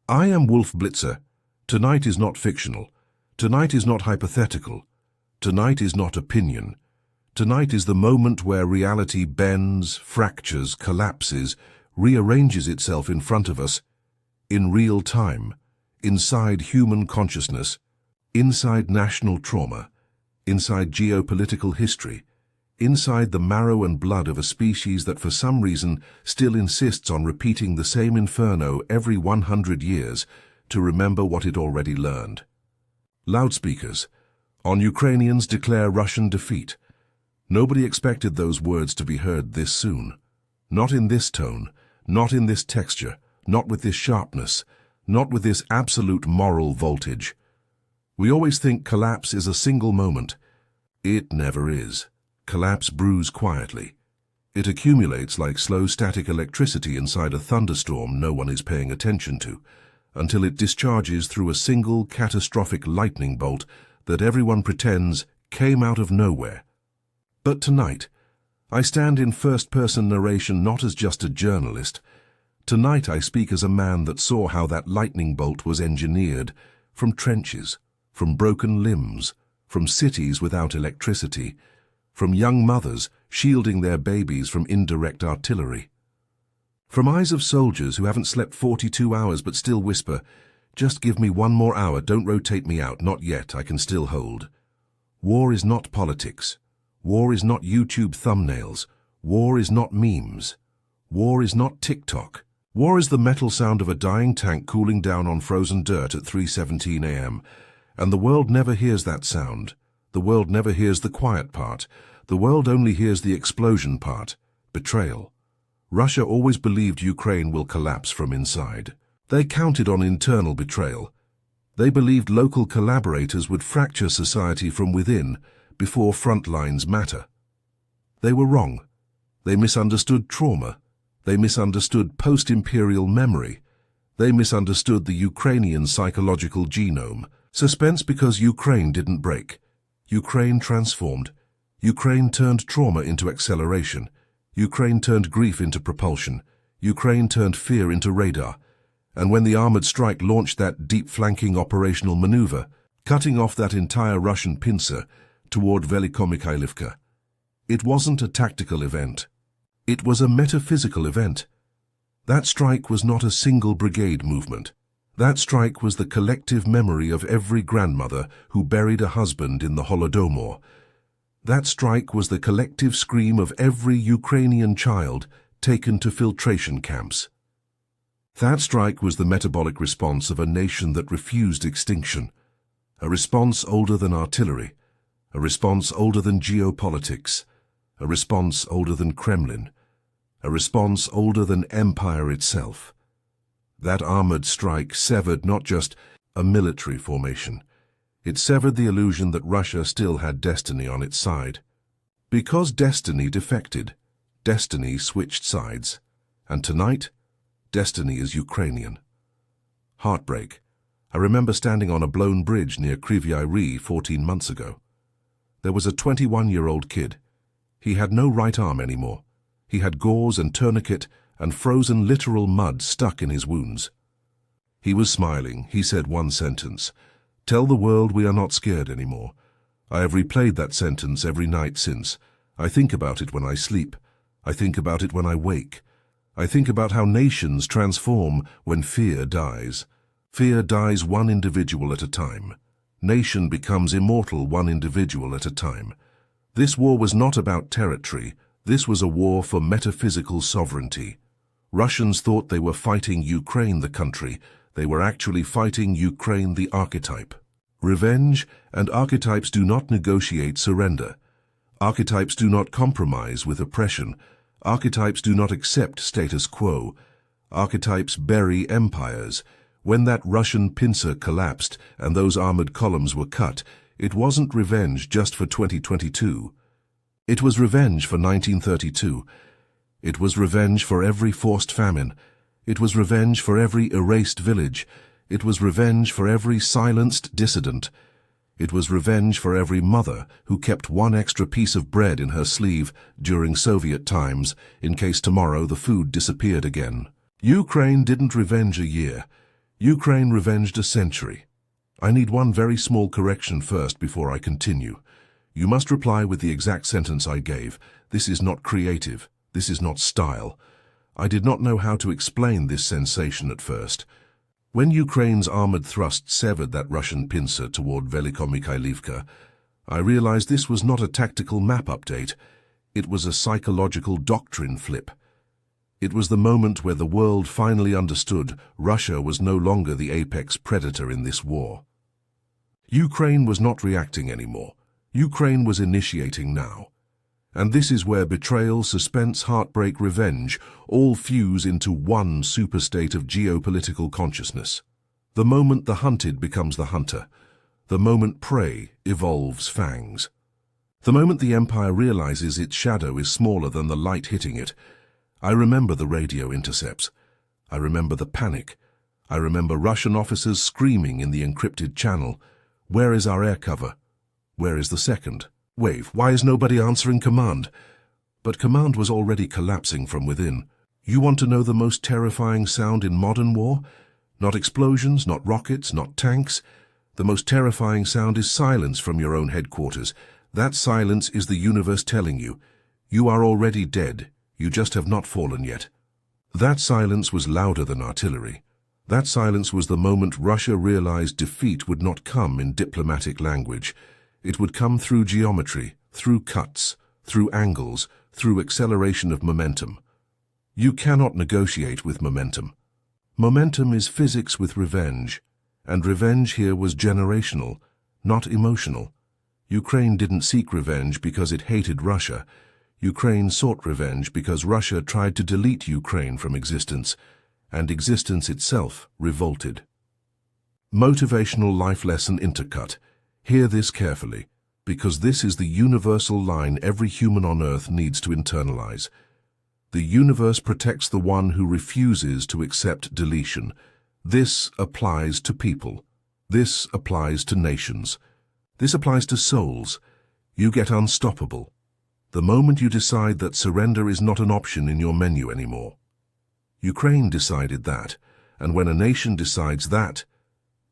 I am Wolf Blitzer. Tonight is not fictional. Tonight is not hypothetical. Tonight is not opinion. Tonight is the moment where reality bends, fractures, collapses, rearranges itself in front of us, in real time, inside human consciousness, inside national trauma, inside geopolitical history, inside the marrow and blood of a species that for some reason still insists on repeating the same inferno every 100 years to remember what it already learned. Loudspeakers. On Ukrainians declare Russian defeat. Nobody expected those words to be heard this soon. Not in this tone, not in this texture, not with this sharpness, not with this absolute moral voltage. We always think collapse is a single moment. It never is. Collapse brews quietly. It accumulates like slow static electricity inside a thunderstorm no one is paying attention to, until it discharges through a single catastrophic lightning bolt that everyone pretends came out of nowhere. But tonight, I stand in first-person narration not as just a journalist. Tonight I speak as a man that saw how that lightning bolt was engineered, from trenches, from broken limbs, from cities without electricity, from young mothers shielding their babies from indirect artillery. From eyes of soldiers who haven't slept 42 hours but still whisper, "Just give me one more hour, don't rotate me out, not yet, I can still hold." War is not politics. War is not YouTube thumbnails. War is not memes. War is not TikTok. War is the metal sound of a dying tank cooling down on frozen dirt at 3:17 a.m. And the world never hears that sound. The world never hears the quiet part. The world only hears the explosion part. Betrayal. Russia always believed Ukraine will collapse from inside. They counted on internal betrayal. They believed local collaborators would fracture society from within before front lines matter. They were wrong. They misunderstood trauma. They misunderstood post-imperial memory. They misunderstood the Ukrainian psychological genome. Suspense because Ukraine didn't break. Ukraine transformed. Ukraine turned trauma into acceleration. Ukraine turned grief into propulsion. Ukraine turned fear into radar. And when the armored strike launched that deep flanking operational maneuver, cutting off that entire Russian pincer toward Velykomykhailivka, it wasn't a tactical event. It was a metaphysical event. That strike was not a single brigade movement. That strike was the collective memory of every grandmother who buried a husband in the Holodomor. That strike was the collective scream of every Ukrainian child taken to filtration camps. That strike was the metabolic response of a nation that refused extinction, a response older than artillery, a response older than geopolitics, a response older than Kremlin, a response older than empire itself. That armored strike severed not just a military formation. It severed the illusion that Russia still had destiny on its side. Because destiny defected, destiny switched sides. And tonight, destiny is Ukrainian. Heartbreak. I remember standing on a blown bridge near Kryvyi Rih 14 months ago. There was a 21-year-old kid. He had no right arm anymore. He had gauze and tourniquet and frozen literal mud stuck in his wounds. He was smiling. He said one sentence, "Tell the world we are not scared anymore." I have replayed that sentence every night since. I think about it when I sleep. I think about it when I wake. I think about how nations transform when fear dies. Fear dies one individual at a time. Nation becomes immortal one individual at a time. This war was not about territory. This was a war for metaphysical sovereignty. Russians thought they were fighting Ukraine, the country. They were actually fighting Ukraine, the archetype. Revenge and archetypes do not negotiate surrender. Archetypes do not compromise with oppression. Archetypes do not accept status quo. Archetypes bury empires. When that Russian pincer collapsed and those armored columns were cut, it wasn't revenge just for 2022. It was revenge for 1932. It was revenge for every forced famine. It was revenge for every erased village. It was revenge for every silenced dissident. It was revenge for every mother who kept one extra piece of bread in her sleeve during Soviet times in case tomorrow the food disappeared again. Ukraine didn't revenge a year. Ukraine revenged a century. I need one very small correction first before I continue. You must reply with the exact sentence I gave. This is not creative. This is not style. I did not know how to explain this sensation at first. When Ukraine's armored thrust severed that Russian pincer toward Velykomykhailivka, I realized this was not a tactical map update. It was a psychological doctrine flip. It was the moment where the world finally understood Russia was no longer the apex predator in this war. Ukraine was not reacting anymore. Ukraine was initiating now. And this is where betrayal, suspense, heartbreak, revenge all fuse into one superstate of geopolitical consciousness. The moment the hunted becomes the hunter. The moment prey evolves fangs. The moment the empire realizes its shadow is smaller than the light hitting it. I remember the radio intercepts. I remember the panic. I remember Russian officers screaming in the encrypted channel. Where is our air cover? Where is the second wave? Why is nobody answering command? But command was already collapsing from within. You want to know the most terrifying sound in modern war? Not explosions, not rockets, not tanks. The most terrifying sound is silence from your own headquarters. That silence is the universe telling you, you are already dead, you just have not fallen yet. That silence was louder than artillery. That silence was the moment Russia realized defeat would not come in diplomatic language. It would come through geometry, through cuts, through angles, through acceleration of momentum. You cannot negotiate with momentum. Momentum is physics with revenge, and revenge here was generational, not emotional. Ukraine didn't seek revenge because it hated Russia. Ukraine sought revenge because Russia tried to delete Ukraine from existence, and existence itself revolted. Motivational life lesson intercut. Hear this carefully, because this is the universal line every human on earth needs to internalize. The universe protects the one who refuses to accept deletion. This applies to people. This applies to nations. This applies to souls. You get unstoppable. The moment you decide that surrender is not an option in your menu anymore. Ukraine decided that, and when a nation decides that,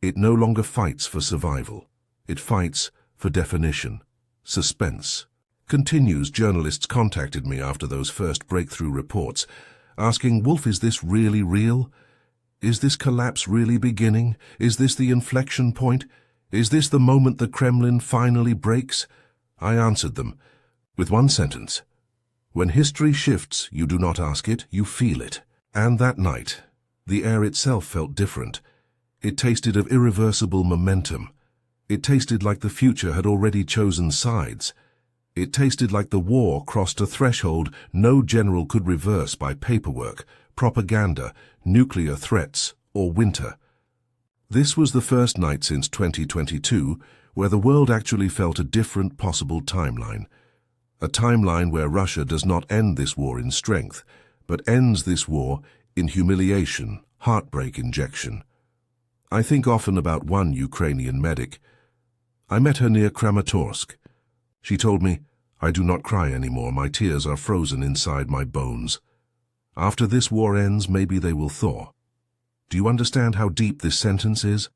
it no longer fights for survival. It fights for definition. Suspense. Continues. Journalists contacted me after those first breakthrough reports, asking, Wolf, is this really real? Is this collapse really beginning? Is this the inflection point? Is this the moment the Kremlin finally breaks? I answered them with one sentence. When history shifts, you do not ask it, you feel it. And that night, the air itself felt different. It tasted of irreversible momentum. It tasted like the future had already chosen sides. It tasted like the war crossed a threshold no general could reverse by paperwork, propaganda, nuclear threats, or winter. This was the first night since 2022 where the world actually felt a different possible timeline. A timeline where Russia does not end this war in strength, but ends this war in humiliation, heartbreak injection. I think often about one Ukrainian medic. I met her near Kramatorsk. She told me, I do not cry anymore, my tears are frozen inside my bones. After this war ends, maybe they will thaw. Do you understand how deep this sentence is?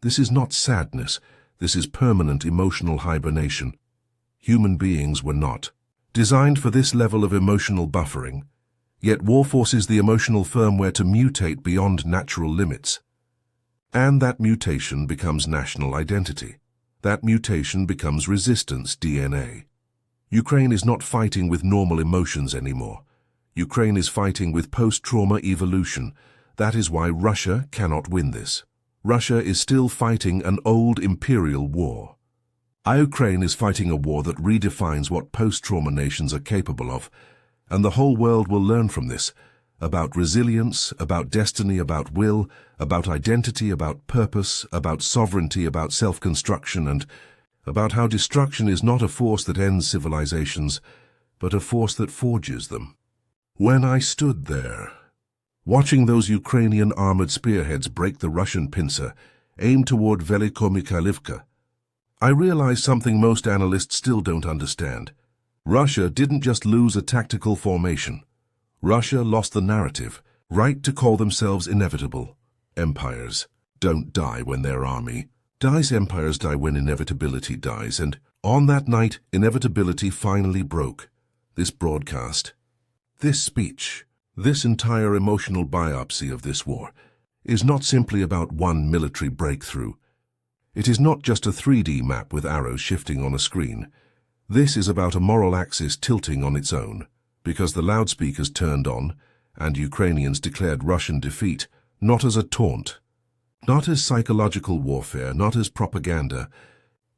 This is not sadness, this is permanent emotional hibernation. Human beings were not designed for this level of emotional buffering, yet war forces the emotional firmware to mutate beyond natural limits. And that mutation becomes national identity. That mutation becomes resistance DNA. Ukraine is not fighting with normal emotions anymore. Ukraine is fighting with post-trauma evolution. That is why Russia cannot win this. Russia is still fighting an old imperial war. Ukraine is fighting a war that redefines what post-trauma nations are capable of, and the whole world will learn from this, about resilience, about destiny, about will, about identity, about purpose, about sovereignty, about self-construction, and about how destruction is not a force that ends civilizations, but a force that forges them. When I stood there, watching those Ukrainian armored spearheads break the Russian pincer, aimed toward Velykomykhailivka, I realized something most analysts still don't understand. Russia didn't just lose a tactical formation. Russia lost the narrative, right to call themselves inevitable. Empires don't die when their army dies. Empires die when inevitability dies, and on that night, inevitability finally broke. This broadcast, this speech, this entire emotional biopsy of this war is not simply about one military breakthrough. It is not just a 3D map with arrows shifting on a screen. This is about a moral axis tilting on its own, because the loudspeakers turned on, and Ukrainians declared Russian defeat, not as a taunt, not as psychological warfare, not as propaganda,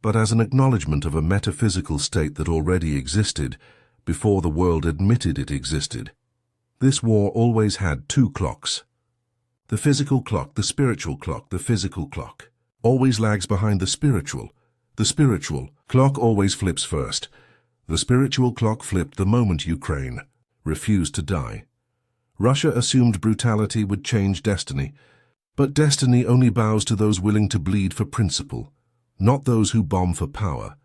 but as an acknowledgement of a metaphysical state that already existed before the world admitted it existed. This war always had two clocks. The physical clock, the spiritual clock, the physical clock always lags behind the spiritual. The spiritual clock always flips first. The spiritual clock flipped the moment Ukraine refused to die. Russia assumed brutality would change destiny, but destiny only bows to those willing to bleed for principle, not those who bomb for power.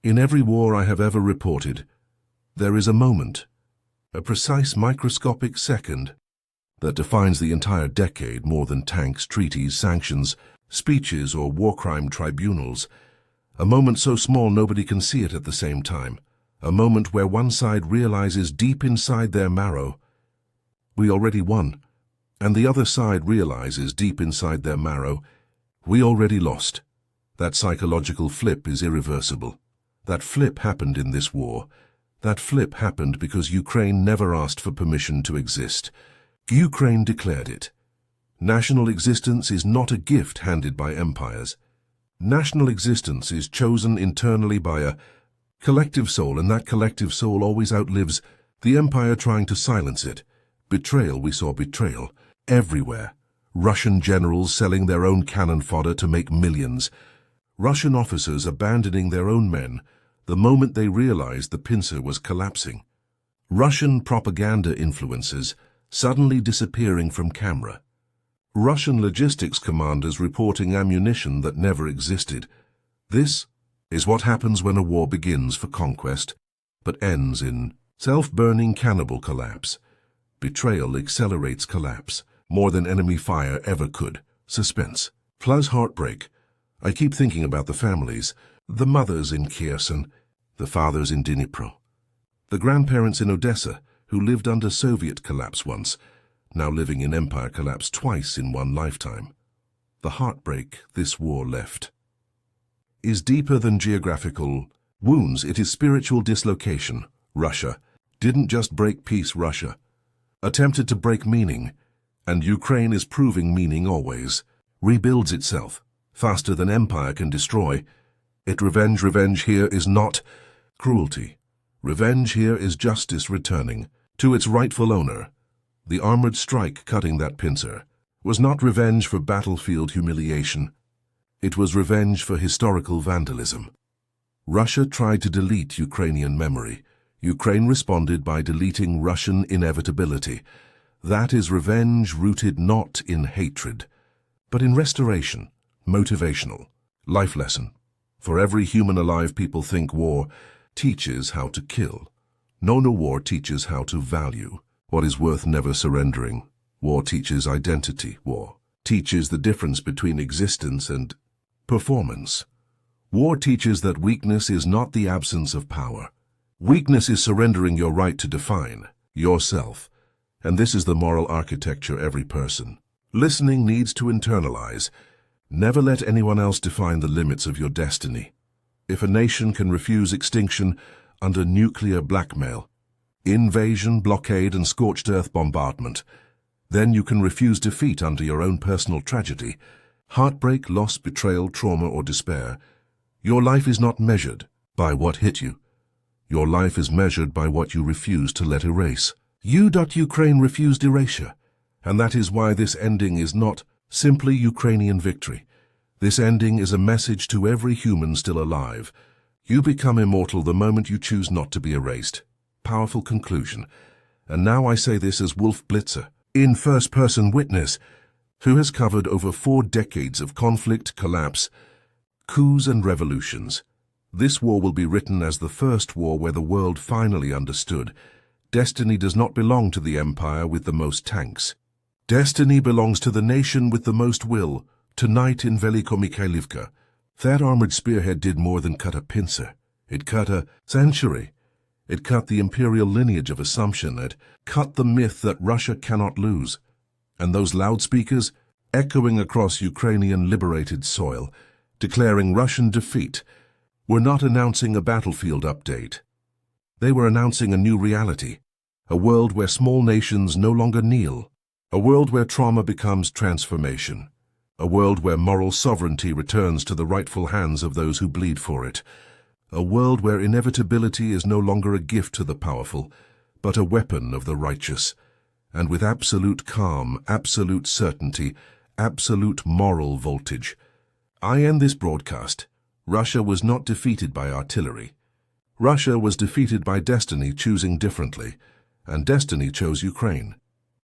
In every war I have ever reported, there is a moment, a precise microscopic second, that defines the entire decade more than tanks, treaties, sanctions, speeches, or war crime tribunals. A moment so small nobody can see it at the same time. A moment where one side realizes deep inside their marrow, we already won, and the other side realizes deep inside their marrow, we already lost. That psychological flip is irreversible. That flip happened in this war. That flip happened because Ukraine never asked for permission to exist. Ukraine declared it. National existence is not a gift handed by empires. National existence is chosen internally by a collective soul, and that collective soul always outlives the empire trying to silence it. Betrayal, we saw betrayal everywhere. Russian generals selling their own cannon fodder to make millions. Russian officers abandoning their own men the moment they realized the Pincer was collapsing. Russian propaganda influencers suddenly disappearing from camera. Russian logistics commanders reporting ammunition that never existed. This is what happens when a war begins for conquest, but ends in self-burning cannibal collapse. Betrayal accelerates collapse, more than enemy fire ever could. Suspense, plus heartbreak. I keep thinking about the families, the mothers in Kherson, the fathers in Dnipro, the grandparents in Odessa who lived under Soviet collapse once, now living in empire collapse twice in one lifetime. The heartbreak this war left is deeper than geographical wounds. It is spiritual dislocation. Russia didn't just break peace. Russia attempted to break meaning, and Ukraine is proving meaning always rebuilds itself faster than empire can destroy it. Revenge here is not cruelty. Revenge here is justice returning to its rightful owner. The armored strike cutting that Pincer was not revenge for battlefield humiliation. It was revenge for historical vandalism. Russia tried to delete Ukrainian memory. Ukraine responded by deleting Russian inevitability. That is revenge rooted not in hatred, but in restoration, motivational, life lesson. For every human alive, people think war teaches how to kill. No war teaches how to value what is worth never surrendering. War teaches identity. War teaches the difference between existence and performance. War teaches that weakness is not the absence of power. Weakness is surrendering your right to define yourself. And this is the moral architecture every person listening needs to internalize. Never let anyone else define the limits of your destiny. If a nation can refuse extinction under nuclear blackmail, invasion, blockade, and scorched earth bombardment, then you can refuse defeat under your own personal tragedy, heartbreak, loss, betrayal, trauma, or despair. Your life is not measured by what hit you. Your life is measured by what you refuse to let erase. Ukraine refused erasure, and that is why this ending is not simply Ukrainian victory. This ending is a message to every human still alive. You become immortal the moment you choose not to be erased. Powerful conclusion. And now I say this as Wolf Blitzer, in first-person witness, who has covered over 4 decades of conflict, collapse, coups and revolutions. This war will be written as the first war where the world finally understood destiny does not belong to the empire with the most tanks. Destiny belongs to the nation with the most will, tonight in Velykomykhailivka. That armored spearhead did more than cut a pincer. It cut a century. It cut the imperial lineage of assumption. It cut the myth that Russia cannot lose. And those loudspeakers, echoing across Ukrainian liberated soil, declaring Russian defeat, were not announcing a battlefield update. They were announcing a new reality, a world where small nations no longer kneel, a world where trauma becomes transformation, a world where moral sovereignty returns to the rightful hands of those who bleed for it, a world where inevitability is no longer a gift to the powerful, but a weapon of the righteous, and with absolute calm, absolute certainty, absolute moral voltage. I end this broadcast. Russia was not defeated by artillery. Russia was defeated by destiny choosing differently, and destiny chose Ukraine.